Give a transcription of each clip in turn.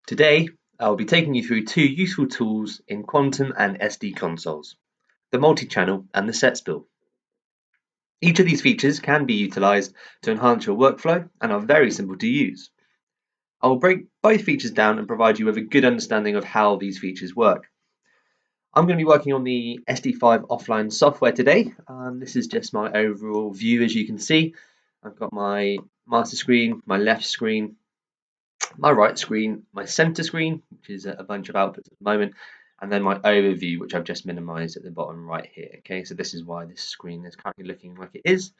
Today, I'll be taking you through two useful tools in Quantum and SD consoles, the multi-channel and the set spill. Each of these features can be utilized to enhance your workflow and are very simple to use. I will break both features down and provide you with a good understanding of how these features work. I'm going to be working on the SD5 offline software today. This is just my overall view. As you can see, I've got my master screen, my left screen, my right screen, my center screen, which is a bunch of outputs at the moment, and then my overview, which I've just minimized at the bottom right here. Okay, so this is why this screen is currently looking like it is.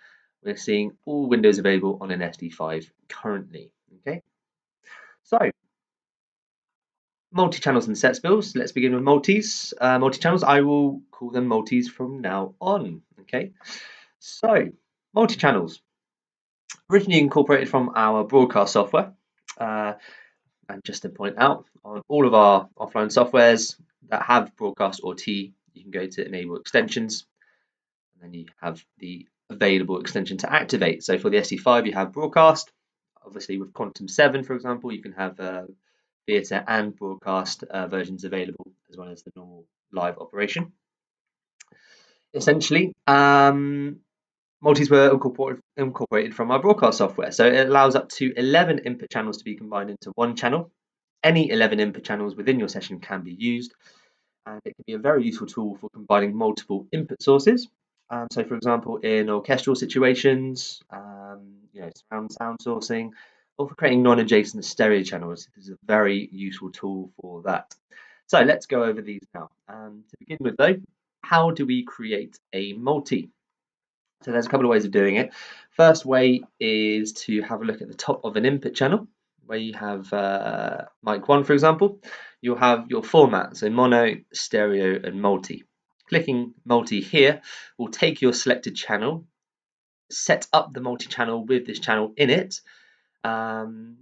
We're seeing all windows available on an SD5 currently. Okay, so multi-channels and set spills. Let's begin with multis. Multi-channels, I will call them multis from now on. Okay, so multi-channels, originally incorporated from our broadcast software. And just to point out, on all of our offline softwares that have broadcast or T, you can go to enable extensions, and then you have the available extension to activate. So for the SD5, you have broadcast. Obviously, with Quantum 7, for example, you can have theatre and broadcast versions available, as well as the normal live operation. Essentially, multis were incorporated from our broadcast software. So it allows up to 11 input channels to be combined into one channel. Any 11 input channels within your session can be used, and it can be a very useful tool for combining multiple input sources. So, for example, in orchestral situations, surround sound sourcing, or for creating non-adjacent stereo channels, this is a very useful tool for that. So let's go over these now. To begin with, though, how do we create a multi? So there's a couple of ways of doing it. First way is to have a look at the top of an input channel, where you have mic 1, for example. You'll have your format, so mono, stereo, and multi. Clicking multi here will take your selected channel, set up the multi-channel with this channel in it, and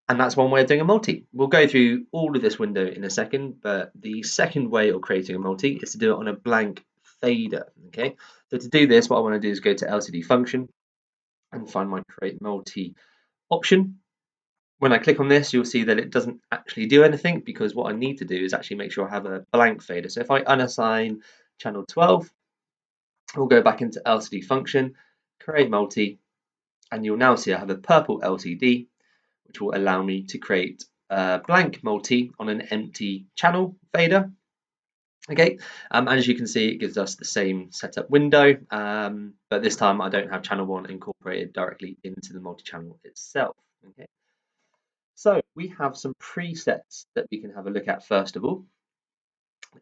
that's one way of doing a multi. We'll go through all of this window in a second, but the second way of creating a multi is to do it on a blank fader. Okay, so to do this, what I want to do is go to LCD function and find my create multi option. When I click on this, you'll see that it doesn't actually do anything, because what I need to do is actually make sure I have a blank fader. So if I unassign channel 12, we'll go back into LCD function, create multi, and you'll now see I have a purple LCD, which will allow me to create a blank multi on an empty channel fader. Okay, as you can see, it gives us the same setup window, but this time I don't have channel 1 incorporated directly into the multi-channel itself. Okay, so we have some presets that we can have a look at first of all.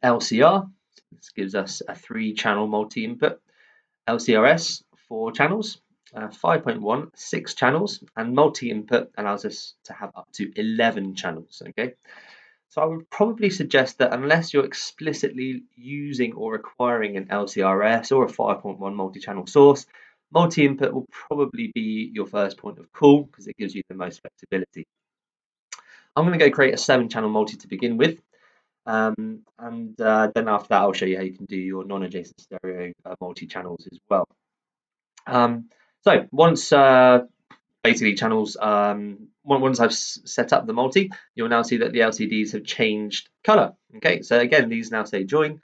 LCR, this gives us a 3-channel multi-input. LCRS, 4 channels. 5.1, 6 channels, and multi-input allows us to have up to 11 channels. Okay, so I would probably suggest that unless you're explicitly using or requiring an LCRS or a 5.1 multi-channel source, multi-input will probably be your first point of call, because it gives you the most flexibility. I'm going to go create a 7-channel multi to begin with, and then after that I'll show you how you can do your non-adjacent stereo multi-channels as well. So once basically channels, once I've set up the multi, you'll now see that the LCDs have changed color. Okay, so again, these now say join,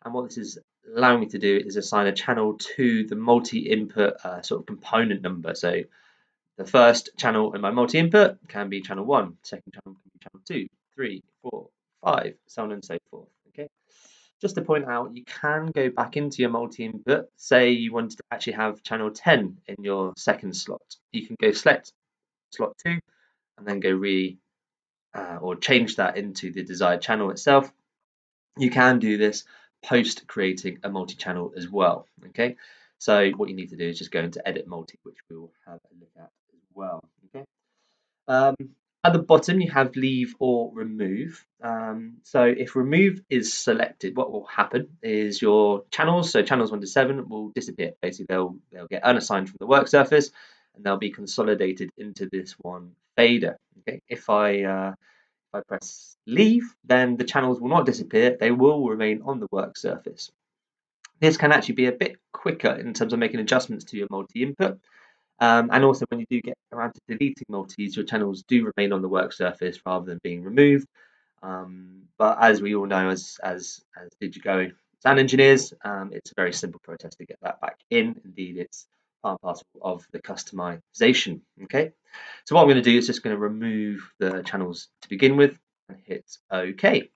and what this is allowing me to do is assign a channel to the multi-input sort of component number. So the first channel in my multi-input can be channel 1, second channel can be channel 2, 3, 4, 5, so on and so forth. Okay. Just to point out, you can go back into your multi-input. Say you wanted to actually have channel 10 in your second slot. You can go select slot 2 and then go or change that into the desired channel itself. You can do this post creating a multi-channel as well. Okay, so what you need to do is just go into edit multi, which we will have a look at as well. Okay. At the bottom, you have leave or remove. So if remove is selected, what will happen is your channels, so channels 1 to 7, will disappear. Basically, they'll get unassigned from the work surface, and they'll be consolidated into this one fader. Okay, if I press leave, then the channels will not disappear. They will remain on the work surface. This can actually be a bit quicker in terms of making adjustments to your multi-input. And also, when you do get around to deleting multis, your channels do remain on the work surface rather than being removed. But as we all know, as DiGiCo sound engineers, it's a very simple process to get that back in. Indeed, it's part and parcel of the customization. Okay, so what I'm going to do is just going to remove the channels to begin with and hit OK.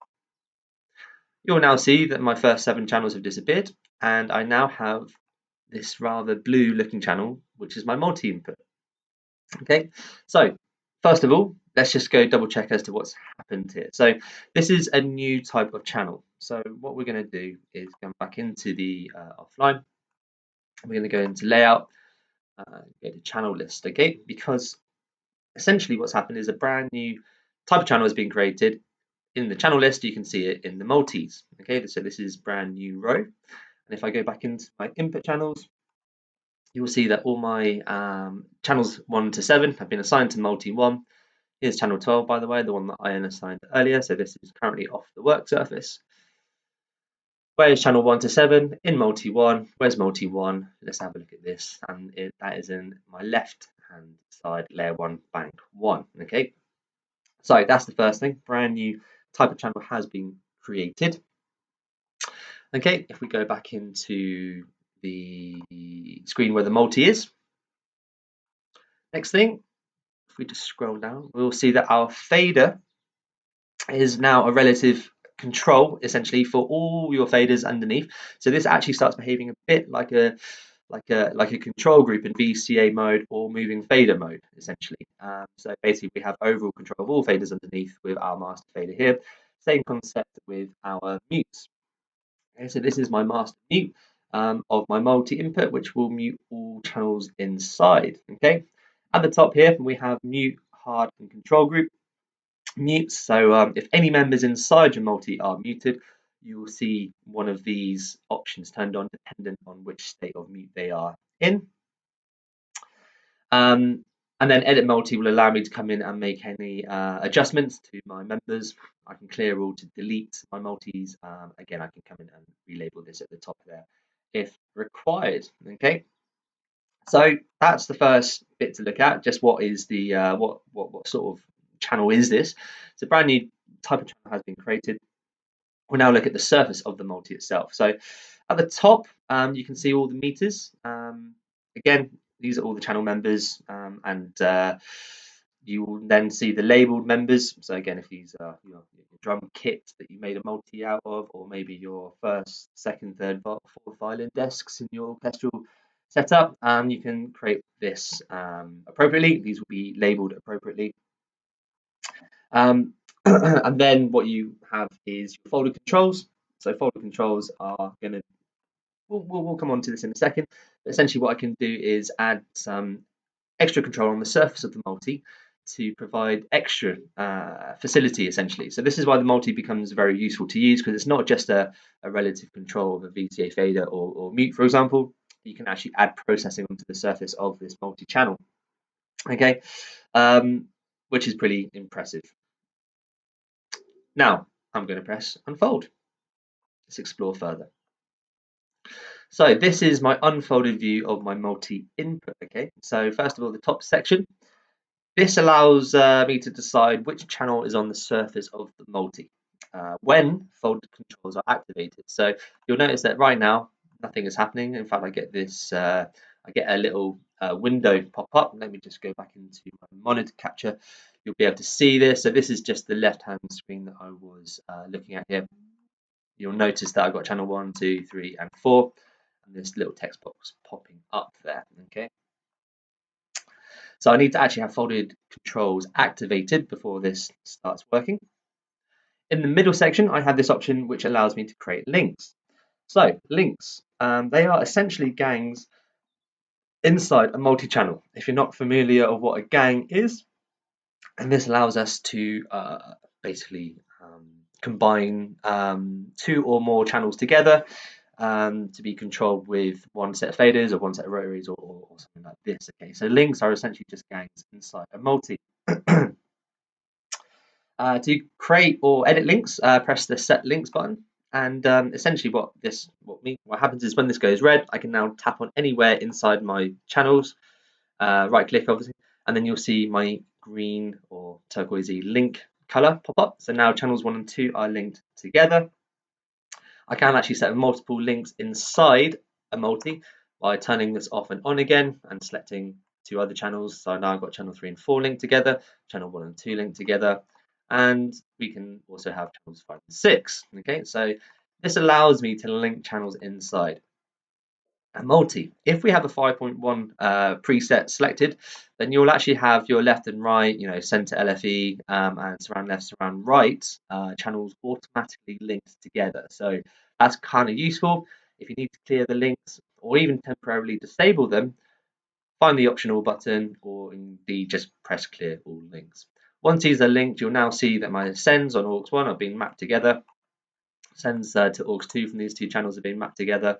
You'll now see that my first 7 channels have disappeared, and I now have this rather blue looking channel, which is my multi input. Okay, so first of all, let's just go double check as to what's happened here. So this is a new type of channel. So what we're going to do is come back into the offline. We're going to go into layout, go to channel list, okay? Because essentially what's happened is a brand new type of channel has been created. In the channel list, you can see it in the multis, okay? So this is brand new row. And if I go back into my input channels, you will see that all my channels 1 to 7 have been assigned to multi 1. Here's channel 12, by the way, the one that I unassigned earlier. So this is currently off the work surface. Where's channel 1 to 7 in multi 1? Where's multi 1? Let's have a look at this. And that is in my left hand side, layer 1, bank 1. Okay. So that's the first thing. Brand new type of channel has been created. Okay. If we go back into the screen where the multi is. Next thing, if we just scroll down, we'll see that our fader is now a relative control essentially for all your faders underneath. So this actually starts behaving a bit like a control group in VCA mode or moving fader mode essentially. So basically we have overall control of all faders underneath with our master fader here. Same concept with our mutes. Okay, so this is my master mute of my multi input, which will mute all channels inside. Okay, at the top here we have mute, hard, and control group mutes. So if any members inside your multi are muted, you will see one of these options turned on dependent on which state of mute they are in. And then edit multi will allow me to come in and make any adjustments to my members. I can clear all to delete my multis. Again, I can come in and relabel this at the top there if required. Okay. So that's the first bit to look at. Just what is the what sort of channel is this? It's a brand new type of channel has been created. We'll now look at the surface of the multi itself. So at the top, you can see all the meters. Again, these are all the channel members, and you will then see the labeled members. So again, if these are your drum kit that you made a multi out of, or maybe your first, second, third, fourth violin desks in your orchestral setup, you can create this appropriately. These will be labeled appropriately. And then what you have is your folder controls. So folder controls are going to, we'll come on to this in a second. But essentially what I can do is add some extra control on the surface of the multi to provide extra facility essentially. So this is why the multi becomes very useful to use, because it's not just a relative control of a VCA fader or mute, for example. You can actually add processing onto the surface of this multi-channel, okay, which is pretty impressive. Now I'm going to press unfold. Let's explore further. So this is my unfolded view of my multi input. Okay, so first of all, the top section. This allows me to decide which channel is on the surface of the multi when folded controls are activated. So you'll notice that right now nothing is happening. In fact, I get this. I get a little window pop up. Let me just go back into my monitor capture. You'll be able to see this. So this is just the left-hand screen that I was looking at here. You'll notice that I've got channel 1, 2, 3, and 4, and this little text box popping up there. Okay. So I need to actually have folded controls activated before this starts working. In the middle section, I have this option which allows me to create links. So links, they are essentially gangs inside a multi-channel. If you're not familiar with what a gang is, and this allows us to basically combine 2 or more channels together to be controlled with one set of faders or one set of rotaries or something like this. Okay, so links are essentially just gangs inside a multi. To create or edit links, press the set links button, and essentially what happens is when this goes red, I can now tap on anywhere inside my channels right click obviously, and then you'll see my green or turquoisey link color pop up. So now channels 1 and 2 are linked together. I can actually set multiple links inside a multi by turning this off and on again and selecting 2 other channels. So now I've got channel 3 and 4 linked together, channel 1 and 2 linked together, and we can also have channels 5 and 6. Okay, so this allows me to link channels inside a multi. If we have a 5.1 preset selected, then you'll actually have your left and right, center LFE and surround left, surround right channels automatically linked together. So that's kind of useful. If you need to clear the links or even temporarily disable them, find the optional button or indeed just press clear all links. Once these are linked, you'll now see that my sends on aux1 are being mapped together. Sends to aux2 from these 2 channels are being mapped together.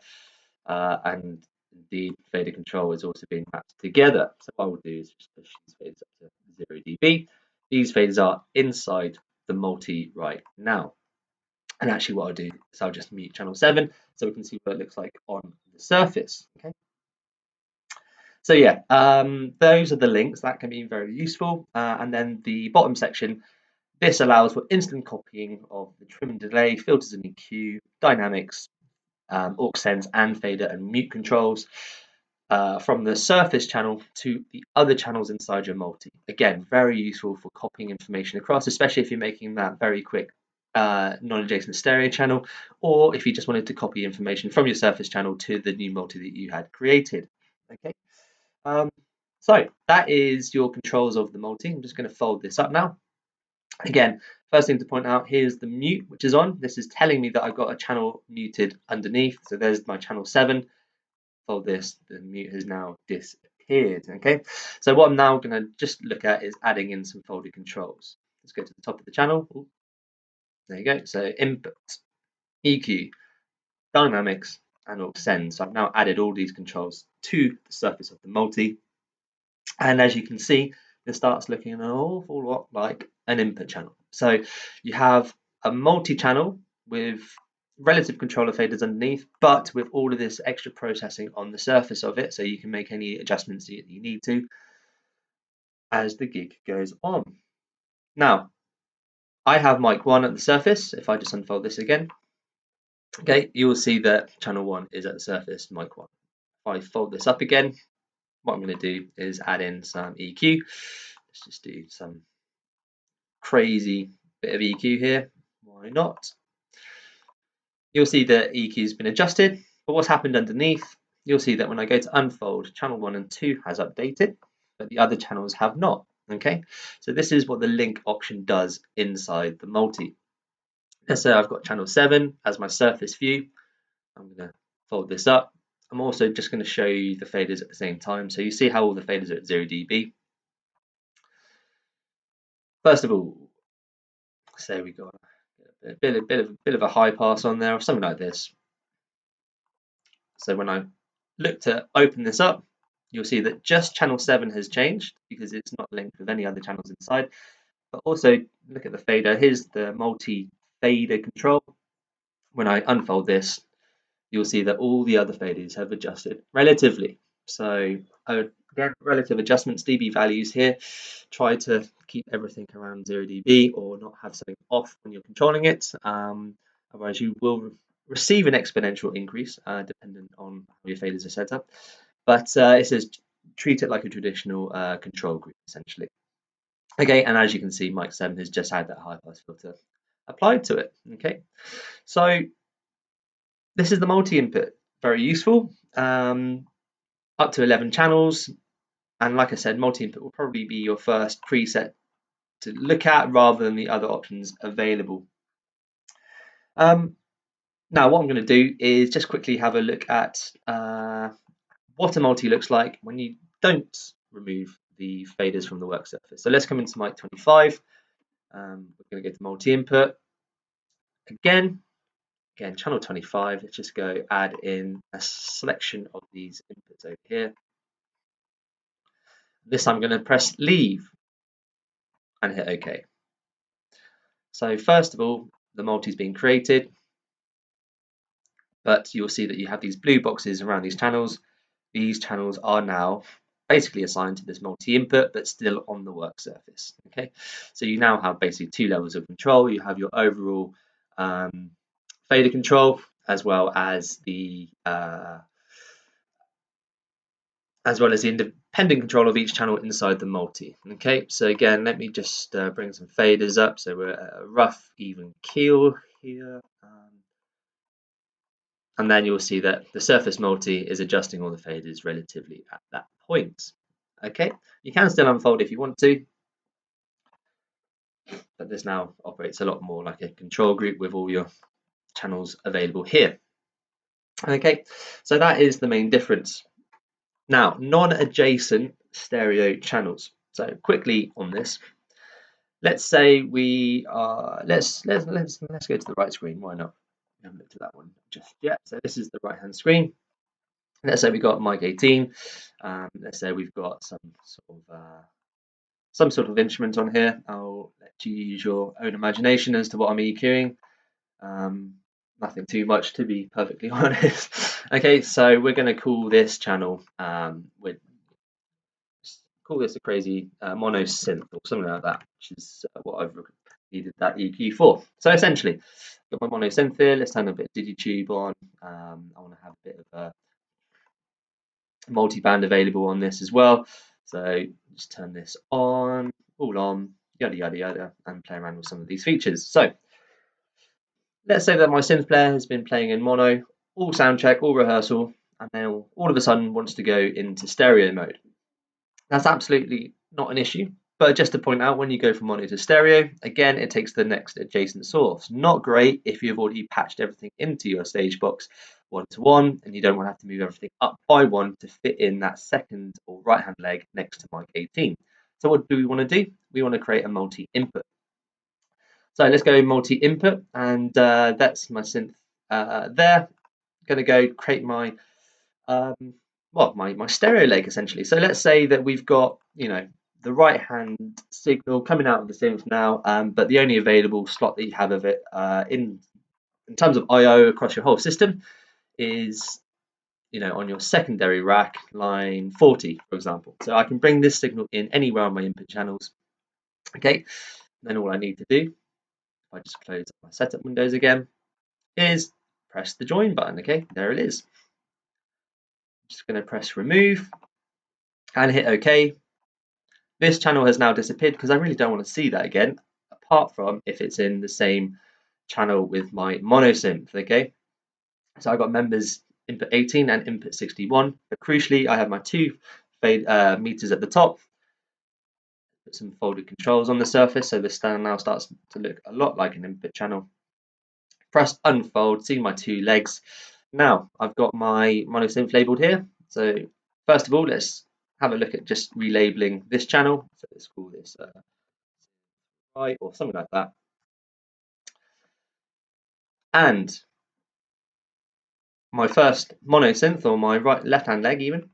And the fader control is also being mapped together. So what I will do is just push these faders up to 0 dB. These faders are inside the multi right now. And actually what I'll do is I'll just mute channel 7 so we can see what it looks like on the surface. Okay. So yeah, those are the links that can be very useful. And then the bottom section, this allows for instant copying of the trim and delay, filters and EQ, dynamics, aux sends and fader and mute controls from the surface channel to the other channels inside your multi. Again, very useful for copying information across, especially if you're making that very quick non-adjacent stereo channel, or if you just wanted to copy information from your surface channel to the new multi that you had created. Okay, so that is your controls of the multi. I'm just going to fold this up now. Again, first thing to point out, here's the mute, which is on. This is telling me that I've got a channel muted underneath. So there's my channel 7. Fold this, the mute has now disappeared. Okay, so what I'm now going to just look at is adding in some folded controls. Let's go to the top of the channel. Ooh, there you go. So input, EQ, dynamics, and aux send. So I've now added all these controls to the surface of the multi. And as you can see, this starts looking an awful lot like an input channel. So you have a multi-channel with relative controller faders underneath, but with all of this extra processing on the surface of it, so you can make any adjustments that you need to as the gig goes on. Now, I have mic 1 at the surface. If I just unfold this again, okay, you will see that channel 1 is at the surface, mic 1. If I fold this up again, what I'm going to do is add in some EQ. Let's just do some crazy bit of EQ here. Why not? You'll see that EQ has been adjusted, but what's happened underneath, you'll see that when I go to unfold, channel 1 and 2 has updated, but the other channels have not. Okay, so this is what the link option does inside the multi. Let's say I've got channel 7 as my surface view. I'm going to fold this up. I'm also just going to show you the faders at the same time, so you see how all the faders are at 0 dB. First of all, say we got a bit of a high pass on there or something like this. So when I look to open this up, you'll see that just channel 7 has changed because it's not linked with any other channels inside. But also look at the fader. Here's the multi-fader control. When I unfold this, you'll see that all the other faders have adjusted relatively. So again, relative adjustments, dB values here. Try to keep everything around 0 dB or not have something off when you're controlling it. Otherwise, you will receive an exponential increase dependent on how your faders are set up. But it says treat it like a traditional control group, essentially. Okay, and as you can see, mic 7 has just had that high pass filter applied to it. Okay, so this is the multi-input, very useful. Up to 11 channels, and like I said, multi-input will probably be your first preset to look at rather than the other options available. Now what I'm going to do is just quickly have a look at what a multi looks like when you don't remove the faders from the work surface. So let's come into mic 25. We're going to go to multi-input. Again, channel 25, let's just go add in a selection of these inputs over here. This I'm going to press leave and hit OK. So first of all, the multi is being created, but you'll see that you have these blue boxes around these channels. These channels are now basically assigned to this multi-input, but still on the work surface. Okay, so you now have basically two levels of control. You have your overall fader control, as well as the independent control of each channel inside the multi. Okay, so again, let me just bring some faders up. So we're at a rough, even keel here. And then you'll see that the surface multi is adjusting all the faders relatively at that point. Okay, you can still unfold if you want to, but this now operates a lot more like a control group with all your channels available here. Okay, so that is the main difference. Now, non-adjacent stereo channels. So quickly on this, let's say we are let's go to the right screen. Why not? We haven't looked at that one just yet. So this is the right hand screen. Let's say we've got mic 18. Let's say we've got some sort of instrument on here. I'll let you use your own imagination as to what I'm EQing. Nothing too much, to be perfectly honest. Okay, so we're going to call this channel call this a crazy mono synth or something like that, which is what I've needed that EQ for. So essentially, I've got my mono synth here. Let's turn a bit of DiGiCo on. I want to have a bit of a multi-band available on this as well. So just turn this on, all on, yada yada yada, and play around with some of these features. So let's say that my synth player has been playing in mono, all sound check, all rehearsal, and then all of a sudden wants to go into stereo mode. That's absolutely not an issue, but just to point out, when you go from mono to stereo, again, it takes the next adjacent source. Not great if you've already patched everything into your stage box one-to-one, and you don't want to have to move everything up by one to fit in that second or right-hand leg next to mic 18. So what do we want to do? We want to create a multi-input. So let's go multi-input, and that's my synth there. I'm going to go create my my stereo leg essentially. So let's say that we've got, the right hand signal coming out of the synth now, but the only available slot that you have of it in terms of I/O across your whole system is, on your secondary rack, line 40, for example. So I can bring this signal in anywhere on my input channels. Okay, then all I need to do, if I just close my setup windows again, is press the join button. Okay, there it is. I'm just going to press remove and hit OK. This channel has now disappeared because I really don't want to see that again, apart from if it's in the same channel with my mono synth. Okay, so I've got members input 18 and input 61, but crucially I have my two fade meters at the top. Put some folded controls on the surface, so this now starts to look a lot like an input channel. Press unfold, see my two legs. Now I've got my mono synth labeled here. So first of all, let's have a look at just relabeling this channel. So let's call this right or something like that. And my first mono synth, or my left hand leg even,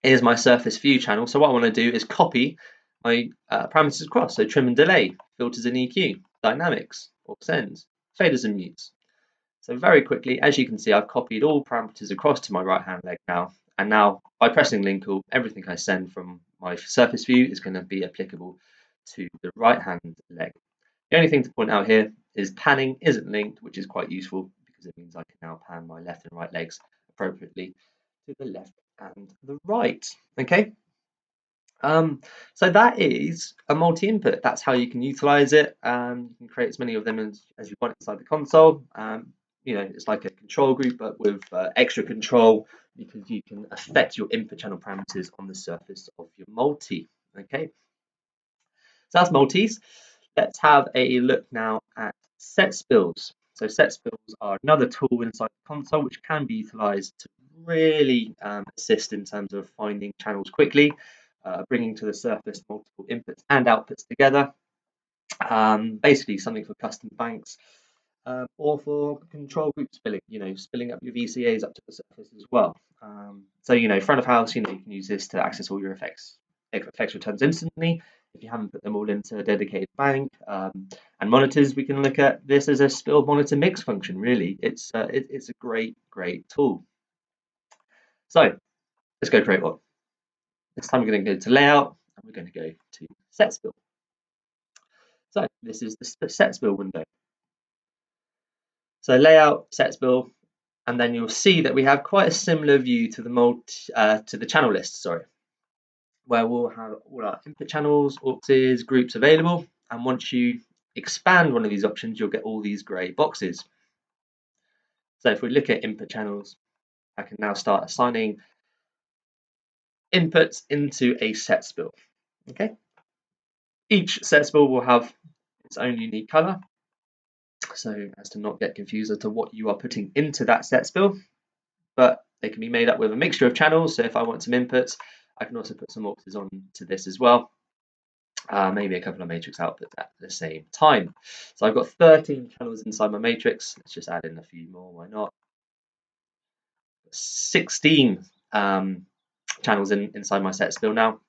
is my surface view channel. So what I want to do is copy my parameters across. So trim and delay, filters and EQ, dynamics, aux sends, faders and mutes. So very quickly, as you can see, I've copied all parameters across to my right hand leg now. And now by pressing link all, everything I send from my surface view is going to be applicable to the right hand leg. The only thing to point out here is panning isn't linked, which is quite useful because it means I can now pan my left and right legs appropriately to the left and the right. Okay. So that is a multi-input. That's how you can utilize it. You can create as many of them as you want inside the console. It's like a control group, but with extra control, because you can affect your input channel parameters on the surface of your multi. Okay. So that's multis. Let's have a look now at set spills. So set spills are another tool inside the console which can be utilized to really assist in terms of finding channels quickly, bringing to the surface multiple inputs and outputs together. Basically something for custom banks, or for control group spilling, spilling up your VCAs up to the surface as well. So, front of house, you can use this to access all your effects returns instantly. If you haven't put them all into a dedicated bank, and monitors, we can look at this as a spill monitor mix function. Really, it's a great tool. So let's go create one. This time we're going to go to layout and we're going to go to set spill. So this is the set spill window. So layout, set spill, and then you'll see that we have quite a similar view to the channel list, where we'll have all our input channels, auxes, groups available. And once you expand one of these options, you'll get all these grey boxes. So if we look at input channels, I can now start assigning inputs into a set spill. Okay. Each set spill will have its own unique color, so as to not get confused as to what you are putting into that set spill. But they can be made up with a mixture of channels. So if I want some inputs, I can also put some auxes on to this as well. Maybe a couple of matrix outputs at the same time. So I've got 13 channels inside my matrix. Let's just add in a few more, why not? 16 channels inside my set spill now.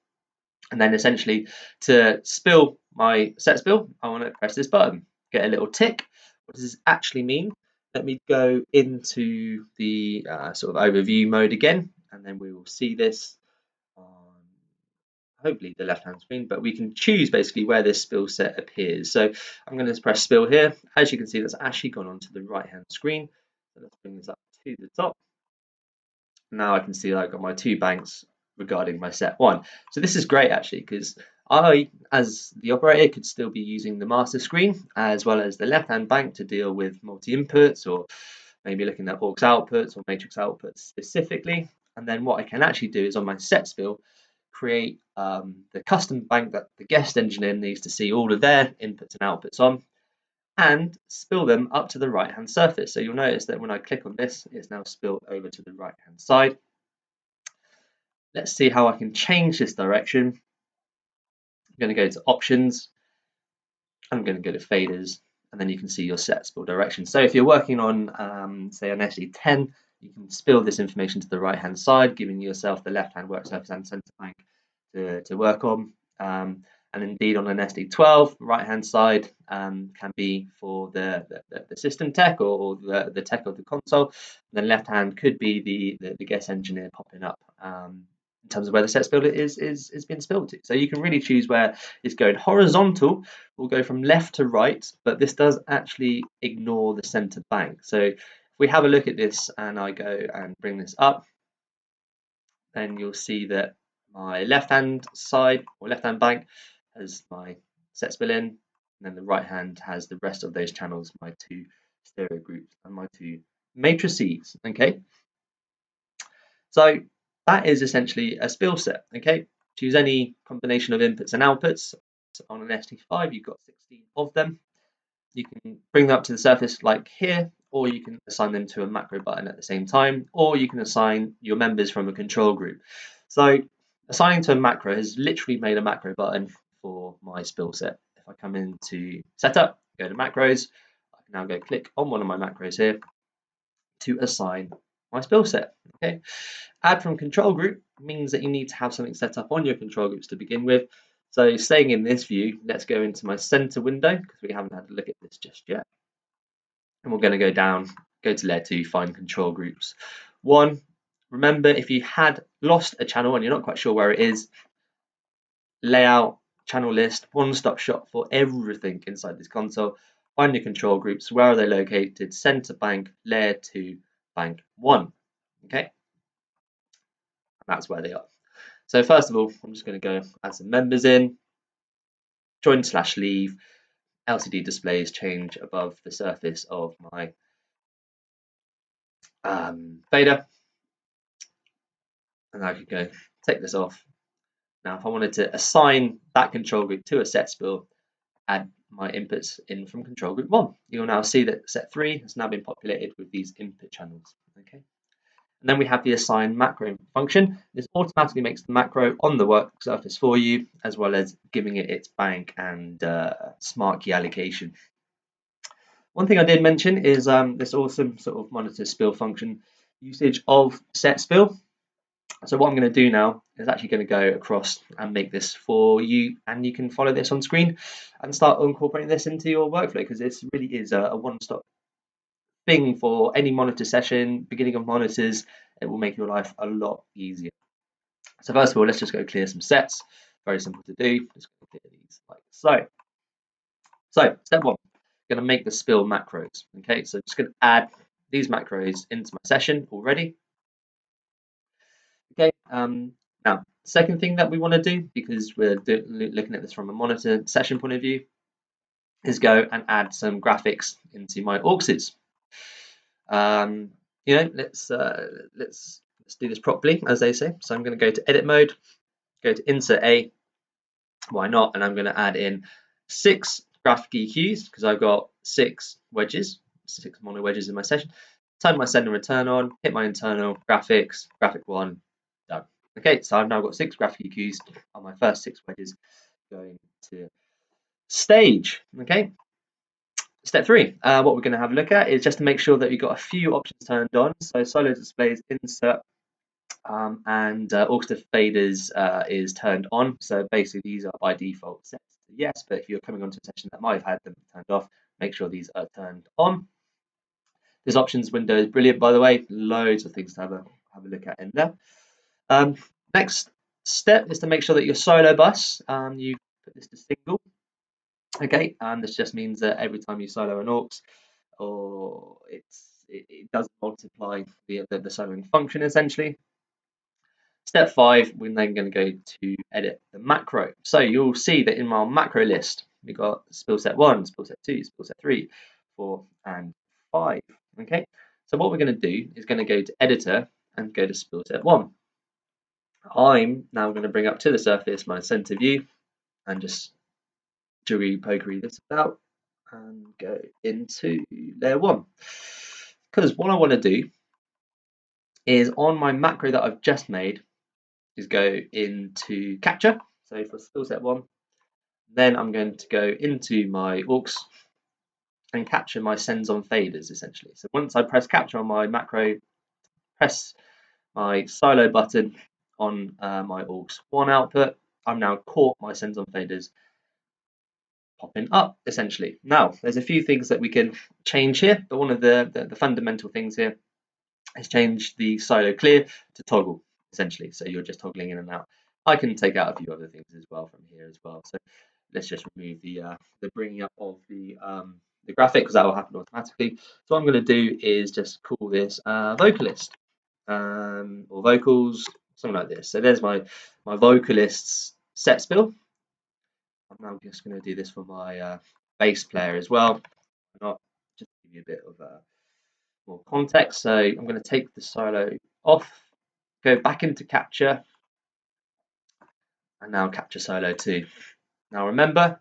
And then essentially to spill my set spill, I want to press this button, get a little tick. What does this actually mean? Let me go into the sort of overview mode again, and then we will see this on hopefully the left hand screen, but we can choose basically where this spill set appears. So I'm going to press spill here. As you can see, that's actually gone onto the right hand screen. So let's bring this up to the top. Now I can see that I've got my two banks regarding my set one. So this is great actually, because I, as the operator, could still be using the master screen as well as the left hand bank to deal with multi inputs, or maybe looking at aux outputs or matrix outputs specifically. And then what I can actually do is on my set spill, create the custom bank that the guest engineer needs to see all of their inputs and outputs on, and spill them up to the right hand surface. So you'll notice that when I click on this, it's now spilled over to the right hand side. Let's see how I can change this direction. I'm going to go to options. I'm going to go to faders, and then you can see your set spill direction. So if you're working on, say, an SD10, you can spill this information to the right hand side, giving yourself the left hand work surface and center bank to work on. And indeed on an SD12, right hand side can be for the system tech or the tech of the console. And then left hand could be the guest engineer popping up in terms of where the set spill is being spilled to. So you can really choose where it's going. Horizontal will go from left to right, but this does actually ignore the center bank. So if we have a look at this and I go and bring this up, then you'll see that my left hand side or left hand bank has my set spill in, and then the right hand has the rest of those channels, my two stereo groups and my two matrices. Okay, so that is essentially a spill set. Okay, choose any combination of inputs and outputs. So on an SD5, you've got 16 of them. You can bring them up to the surface like here, or you can assign them to a macro button at the same time, or you can assign your members from a control group. So assigning to a macro has literally made a macro button for my spill set. If I come into setup, go to macros, I can now go click on one of my macros here to assign my spill set. Okay, add from control group means that you need to have something set up on your control groups to begin with. So staying in this view, let's go into my center window because we haven't had a look at this just yet. And we're going to go down, go to layer 2, find control groups. 1, remember if you had lost a channel and you're not quite sure where it is, layout, channel list, one-stop shop for everything inside this console. Find your control groups, where are they located, center bank, layer 2, bank 1. Okay, and that's where they are. So first of all, I'm just going to go add some members in, join/leave, LCD displays change above the surface of my fader, and I could go take this off. Now if I wanted to assign that control group to a set spill, add my inputs in from control group 1. You'll now see that set 3 has now been populated with these input channels. Okay. And then we have the assign macro function. This automatically makes the macro on the work surface for you, as well as giving it its bank and smart key allocation. One thing I did mention is this awesome sort of monitor spill function usage of set spill. So what I'm going to do now is actually going to go across and make this for you, and you can follow this on screen and start incorporating this into your workflow, because this really is a one-stop thing for any monitor session, beginning of monitors. It will make your life a lot easier. So first of all, let's just go clear some sets. Very simple to do. Just going to clear these like so. So step one, I'm going to make the spill macros. Okay, so I'm just going to add these macros into my session already. Okay. Now, second thing that we want to do, because we're looking at this from a monitor session point of view, is go and add some graphics into my auxes. Let's do this properly, as they say. So I'm going to go to edit mode, go to insert A. Why not? And I'm going to add in 6 graphic EQs because I've got 6 wedges, 6 mono wedges in my session. Turn my send and return on, hit my internal graphics, graphic 1, done. Okay, so I've now got 6 graphic EQs on my first 6 wedges going to stage. Okay. Step 3, what we're going to have a look at is just to make sure that you've got a few options turned on. So solo displays, insert, and aux to faders is turned on. So basically these are by default set to yes, but if you're coming onto a session that might have had them turned off, make sure these are turned on. This options window is brilliant, by the way. Loads of things to have a look at in there. Next step is to make sure that your solo bus, you put this to single. Okay, and this just means that every time you solo an aux, or it doesn't multiply the soloing function essentially. Step 5, we're then going to go to edit the macro. So you'll see that in my macro list, we've got spill set 1, spill set 2, spill set 3, 4, and 5. Okay, so what we're going to do is going to go to editor and go to spill set 1. I'm now going to bring up to the surface my center view and just jiggery pokery this about and go into layer 1. Because what I want to do is on my macro that I've just made, is go into capture. So for spill set 1, then I'm going to go into my aux and capture my sends on faders essentially. So once I press capture on my macro, press my silo button on my aux 1 output, I've now caught my sends on faders popping up essentially. Now there's a few things that we can change here, but one of the fundamental things here is change the silo clear to toggle essentially. So you're just toggling in and out. I can take out a few other things as well from here as well. So let's just remove the bringing up of the graphic because that will happen automatically. So what I'm going to do is just call this vocalist or vocals, something like this. So there's my vocalist's set spill. I'm now just going to do this for my bass player as well. Not just to give you a bit of more context. So I'm going to take the solo off, go back into capture, and now capture solo 2. Now remember,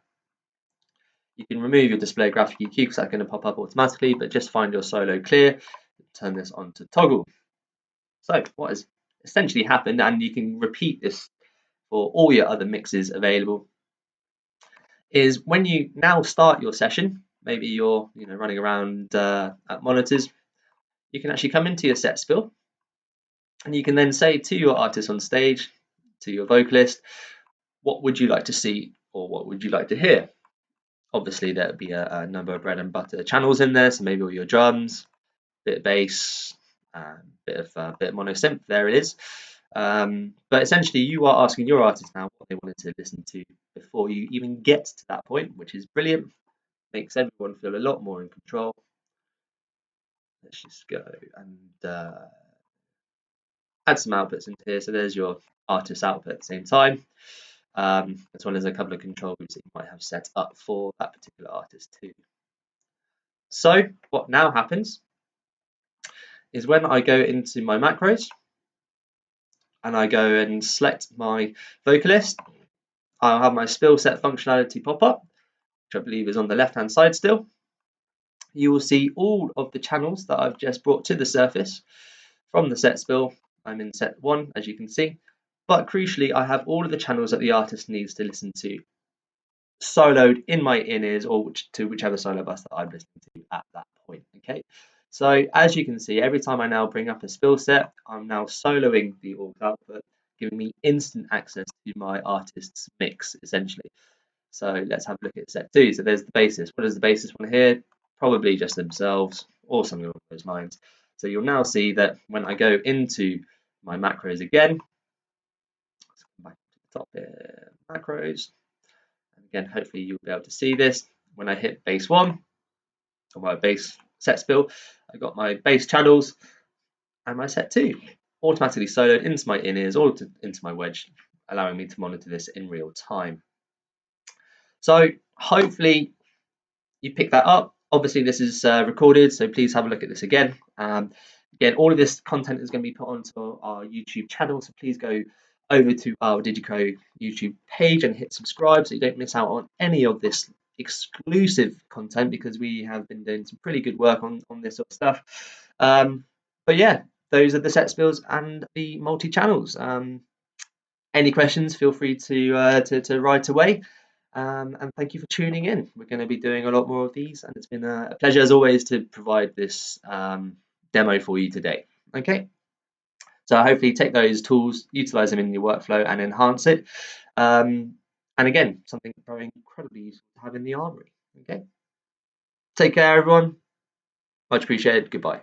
you can remove your display graphic EQ because that's going to pop up automatically, but just find your solo clear, turn this on to toggle. So what has essentially happened, and you can repeat this for all your other mixes available, is when you now start your session, maybe you're running around at monitors, you can actually come into your set spill, and you can then say to your artist on stage, to your vocalist, what would you like to see or what would you like to hear? Obviously, there would be a number of bread and butter channels in there, so maybe all your drums, bit of bass, bit of mono synth. There it is. But essentially, you are asking your artist now what they wanted to listen to before you even get to that point, which is brilliant. Makes everyone feel a lot more in control. Let's just go and add some outputs into here. So there's your artist output at the same time, as well as a couple of control groups that you might have set up for that particular artist too. So what now happens is when I go into my macros and I go and select my vocalist, I'll have my spill set functionality pop up, which I believe is on the left hand side still. You will see all of the channels that I've just brought to the surface from the set spill. I'm in set 1, as you can see, but crucially I have all of the channels that the artist needs to listen to soloed in my in-ears or to whichever solo bus that I'm listening to at that point. Okay, so as you can see, every time I now bring up a spill set, I'm now soloing the aux output, giving me instant access to my artist's mix essentially. So let's have a look at set 2. So there's the bassist. What does the bassist want to hear? Probably just themselves or something along those lines. So you'll now see that when I go into my macros again, top here, macros. And again, hopefully you'll be able to see this. When I hit base 1, or my base set spill, I got my base channels and my set 2 automatically soloed into my in-ears or into my wedge, allowing me to monitor this in real time. So hopefully you pick that up. Obviously this is recorded, so please have a look at this again. Again, all of this content is going to be put onto our YouTube channel, so please go over to our DiGiCo YouTube page and hit subscribe so you don't miss out on any of this exclusive content, because we have been doing some pretty good work on this sort of stuff. But yeah, those are the set spills and the multi-channels. Any questions, feel free to write away. And thank you for tuning in. We're going to be doing a lot more of these, and it's been a pleasure as always to provide this demo for you today. Okay, so hopefully take those tools, utilize them in your workflow and enhance it. And again, something very incredibly useful to have in the armory. Okay, take care everyone, much appreciated, goodbye.